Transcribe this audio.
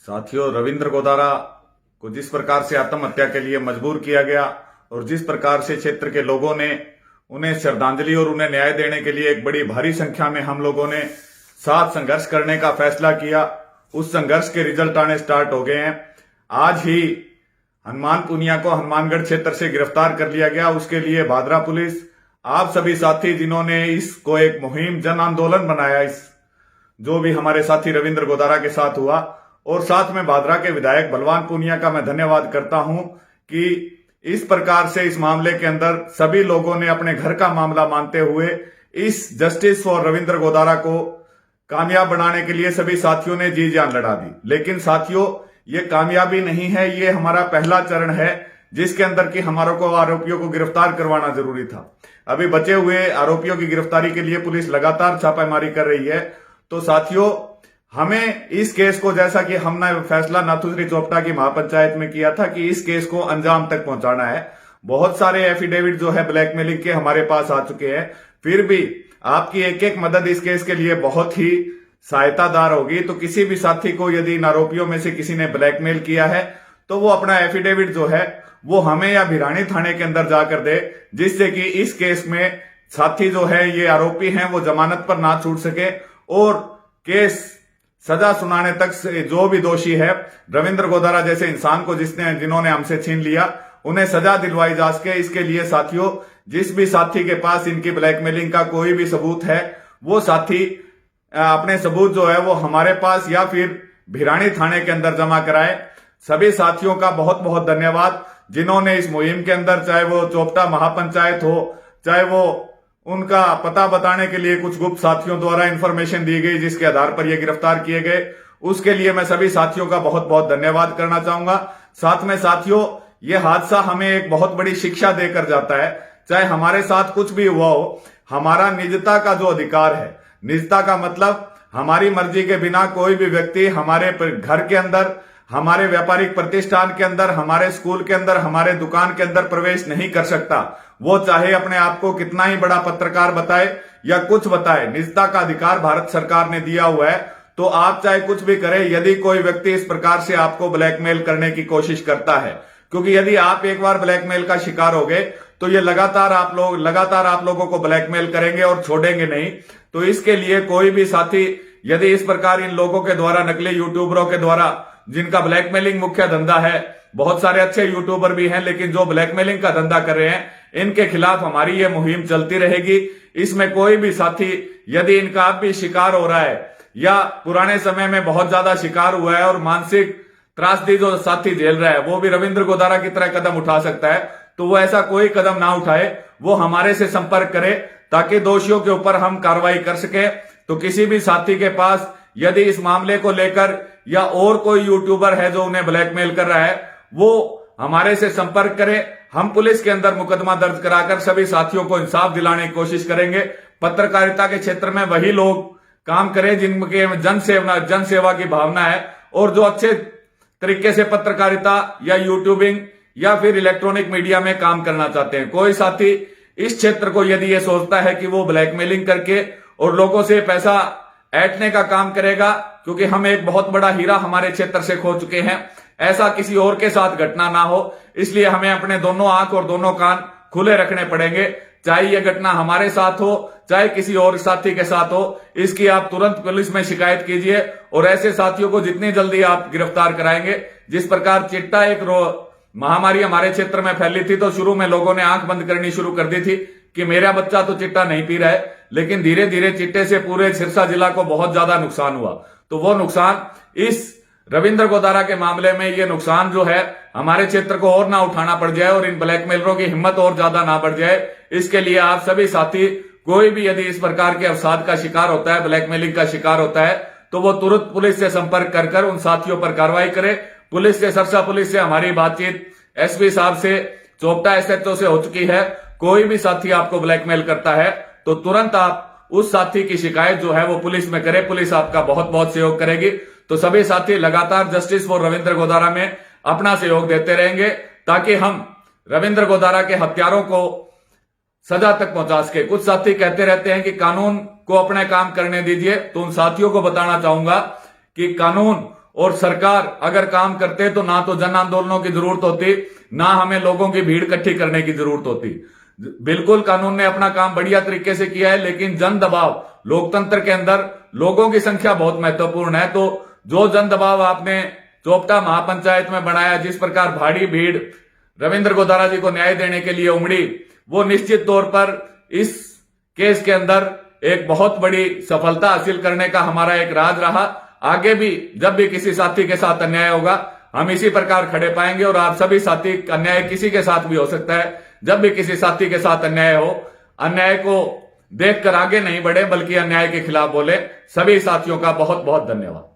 साथियों, रविंद्र गोदारा को जिस प्रकार से आत्महत्या के लिए मजबूर किया गया और जिस प्रकार से क्षेत्र के लोगों ने उन्हें श्रद्धांजलि और उन्हें न्याय देने के लिए एक बड़ी भारी संख्या में हम लोगों ने साथ संघर्ष करने का फैसला किया, उस संघर्ष के रिजल्ट आने स्टार्ट हो गए हैं। आज ही हनुमान पुनिया को हनुमानगढ़ क्षेत्र से गिरफ्तार कर लिया गया। उसके लिए भादरा पुलिस, आप सभी साथी जिन्होंने इसको एक मुहिम जन आंदोलन बनाया, इस जो भी हमारे साथी रविंद्र गोदारा के साथ हुआ, और साथ में भादरा के विधायक बलवान पुनिया का मैं धन्यवाद करता हूं कि इस प्रकार से इस मामले के अंदर सभी लोगों ने अपने घर का मामला मानते हुए इस जस्टिस फॉर रविंद्र गोदारा को कामयाब बनाने के लिए सभी साथियों ने जी जान लड़ा दी। लेकिन साथियों, ये कामयाबी नहीं है, ये हमारा पहला चरण है जिसके अंदर कि हमारों को आरोपियों को गिरफ्तार करवाना जरूरी था। अभी बचे हुए आरोपियों की गिरफ्तारी के लिए पुलिस लगातार छापेमारी कर रही है। तो साथियों, हमें इस केस को, जैसा कि हमने फैसला नाथुश्री चोपटा की महापंचायत में किया था कि इस केस को अंजाम तक पहुंचाना है। बहुत सारे एफिडेविट जो है ब्लैकमेलिंग के हमारे पास आ चुके हैं, फिर भी आपकी एक एक मदद इस केस के लिए बहुत ही सहायतादार होगी। तो किसी भी साथी को यदि इन आरोपियों में से किसी ने ब्लैकमेल किया है तो वो अपना एफिडेविट जो है वो हमें या भिरानी थाने के अंदर जाकर दे, जिससे कि इस केस में साथी जो है, ये आरोपी हैं, वो जमानत पर ना छूट सके और केस सजा सुनाने तक से जो भी दोषी है, रविंद्र गोदारा जैसे इंसान को जिन्होंने हमसे छीन लिया, उन्हें सजा दिलवाई जा सके। इसके लिए साथियों, जिस भी साथी के पास इनकी ब्लैकमेलिंग का कोई भी सबूत है, वो साथी अपने सबूत जो है वो हमारे पास या फिर भिरानी थाने के अंदर जमा कराए। सभी साथियों का बहुत बहुत धन्यवाद जिन्होंने इस मुहिम के अंदर, चाहे वो चोपटा महापंचायत हो, चाहे वो उनका पता बताने के लिए कुछ गुप्त साथियों द्वारा इंफॉर्मेशन दी गई जिसके आधार पर ये गिरफ्तार किए गए, उसके लिए मैं सभी साथियों का बहुत बहुत धन्यवाद करना चाहूंगा। साथ में साथियों, ये हादसा हमें एक बहुत बड़ी शिक्षा देकर जाता है। चाहे हमारे साथ कुछ भी हुआ हो, हमारा निजता का जो अधिकार है, निजता का मतलब हमारी मर्जी के बिना कोई भी व्यक्ति हमारे घर के अंदर, हमारे व्यापारिक प्रतिष्ठान के अंदर, हमारे स्कूल के अंदर, हमारे दुकान के अंदर प्रवेश नहीं कर सकता। वो चाहे अपने आप को कितना ही बड़ा पत्रकार बताए या कुछ बताए, निजता का अधिकार भारत सरकार ने दिया हुआ है। तो आप चाहे कुछ भी करें, यदि कोई व्यक्ति इस प्रकार से आपको ब्लैकमेल करने की कोशिश करता है, क्योंकि यदि आप एक बार ब्लैकमेल का शिकार हो गए तो ये लगातार आप लोगों को ब्लैकमेल करेंगे और छोड़ेंगे नहीं। तो इसके लिए कोई भी साथी यदि इस प्रकार इन लोगों के द्वारा, नकली यूट्यूबरों के द्वारा, जिनका ब्लैकमेलिंग मुख्य धंधा है, बहुत सारे अच्छे यूट्यूबर भी हैं लेकिन जो ब्लैकमेलिंग का धंधा कर रहे हैं, इनके खिलाफ हमारी ये मुहिम चलती रहेगी। इसमें कोई भी साथी यदि इनका अब भी शिकार हो रहा है या पुराने समय में बहुत ज्यादा शिकार हुआ है और मानसिक त्रासदी जो साथी झेल रहा है, वो भी रविंद्र गोदारा की तरह कदम उठा सकता है, तो वो ऐसा कोई कदम ना उठाए, वो हमारे से संपर्क करे ताकि दोषियों के ऊपर हम कार्रवाई कर सके। तो किसी भी साथी के पास यदि इस मामले को लेकर या और कोई यूट्यूबर है जो उन्हें ब्लैकमेल कर रहा है, वो हमारे से संपर्क करे। हम पुलिस के अंदर मुकदमा दर्ज कराकर सभी साथियों को इंसाफ दिलाने की कोशिश करेंगे। पत्रकारिता के क्षेत्र में वही लोग काम करें जिनके जन सेवा की भावना है और जो अच्छे तरीके से पत्रकारिता या यूट्यूबिंग या फिर इलेक्ट्रॉनिक मीडिया में काम करना चाहते हैं। कोई साथी इस क्षेत्र को यदि ये सोचता है कि वो ब्लैकमेलिंग करके और लोगों से पैसा ऐंठने का काम करेगा, क्योंकि हम एक बहुत बड़ा हीरा हमारे क्षेत्र से खो चुके हैं, ऐसा किसी और के साथ घटना ना हो, इसलिए हमें अपने दोनों आंख और दोनों कान खुले रखने पड़ेंगे। चाहे यह घटना हमारे साथ हो, चाहे किसी और साथी के साथ हो, इसकी आप तुरंत पुलिस में शिकायत कीजिए और ऐसे साथियों को जितनी जल्दी आप गिरफ्तार कराएंगे। जिस प्रकार चिट्टा एक महामारी हमारे क्षेत्र में फैली थी, तो शुरू में लोगों ने आंख बंद करनी शुरू कर दी थी कि मेरा बच्चा तो चिट्टा नहीं पी रहा है, लेकिन धीरे धीरे चिट्टे से पूरे सिरसा जिला को बहुत ज्यादा नुकसान हुआ। तो वो नुकसान इस रविंद्र गोदारा के मामले में, ये नुकसान जो है हमारे क्षेत्र को और ना उठाना पड़ जाए और इन ब्लैकमेलरों की हिम्मत और ज्यादा ना बढ़ जाए। इसके लिए आप सभी साथी, कोई भी यदि इस प्रकार के अवसाद का शिकार होता है, ब्लैकमेलिंग का शिकार होता है, तो वो तुरंत पुलिस से संपर्क कर उन साथियों पर कार्रवाई करे। पुलिस से, सरसा पुलिस से हमारी बातचीत एसपी साहब से, चोपटा एसएचओ से हो चुकी है। कोई भी साथी आपको ब्लैकमेल करता है तो तुरंत आप उस साथी की शिकायत जो है वो पुलिस में करें, पुलिस आपका बहुत बहुत सहयोग करेगी। तो सभी साथी लगातार जस्टिस फॉर रविंद्र गोदारा में अपना सहयोग देते रहेंगे ताकि हम रविंद्र गोदारा के हत्यारों को सजा तक पहुंचा सके। कुछ साथी कहते रहते हैं कि कानून को अपने काम करने दीजिए, तो उन साथियों को बताना चाहूंगा कि कानून और सरकार अगर काम करते तो ना तो जन आंदोलनों की जरूरत होती, ना हमें लोगों की भीड़ इकट्ठी करने की जरूरत होती। बिल्कुल कानून ने अपना काम बढ़िया तरीके से किया है, लेकिन जन दबाव, लोकतंत्र के अंदर लोगों की संख्या बहुत महत्वपूर्ण है। तो जो जन दबाव आपने चोपटा महापंचायत में बनाया, जिस प्रकार भारी भीड़ रविंद्र गोदारा जी को न्याय देने के लिए उमड़ी, वो निश्चित तौर पर इस केस के अंदर एक बहुत बड़ी सफलता हासिल करने का हमारा एक राज रहा। आगे भी जब भी किसी साथी के साथ अन्याय होगा, हम इसी प्रकार खड़े पाएंगे। और आप सभी साथी, अन्याय किसी के साथ भी हो सकता है, जब भी किसी साथी के साथ अन्याय हो, अन्याय को देखकर आगे नहीं बढ़े बल्कि अन्याय के खिलाफ बोले। सभी साथियों का बहुत बहुत धन्यवाद।